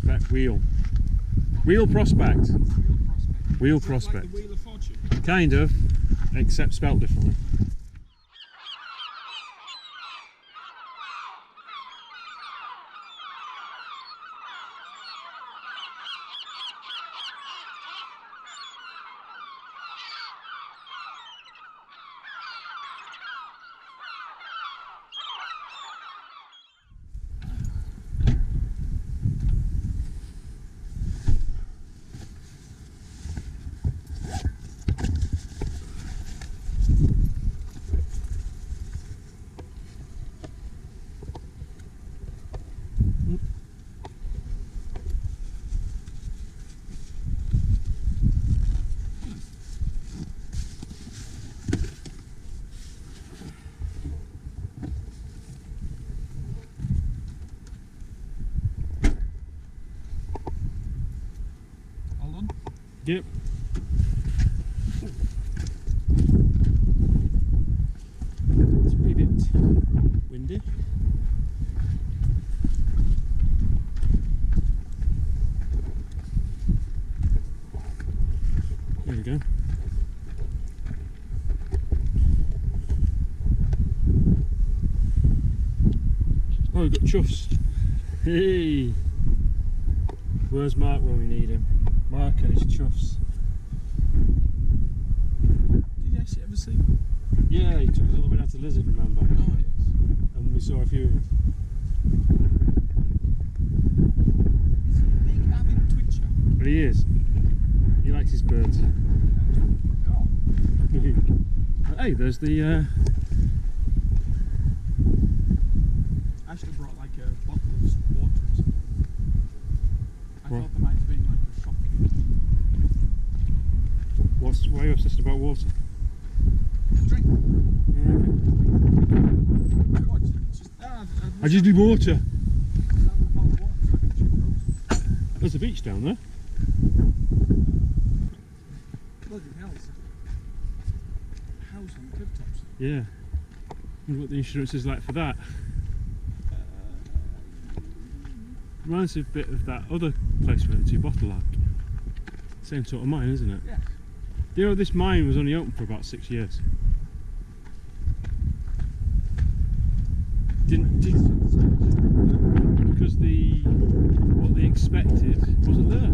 Prospect Wheal. Wheal Prospect. Wheal Prospect. Like the Wheel of Fortune? Kind of, except spelt differently. Yep. It's a bit windy. There we go. Oh, we've got chuffs. Hey! Where's Mark when we need him? Mark and his chuffs. Did you actually ever see one? Yeah, he took us all the way down to Lizard, remember? Oh, yes. And we saw a few of them. Is he a big avid twitcher? But he is. He likes his birds. Oh. Hey, there's the I should have brought like a bottle of water or something. I thought there might have been like a shopping. why are you obsessed about water? Drink. Yeah, okay. What? Just, I just need water. Have a bottle of water so I can check those. There's a beach down there. Bloody hell. It's a house on the cliff tops. Yeah. Wonder what the insurance is like for that. Reminds me a bit of that other place we went to, Bottle Lac. Same sort of mine, isn't it? Yeah. You know, this mine was only open for about 6 years. Because what they expected wasn't there.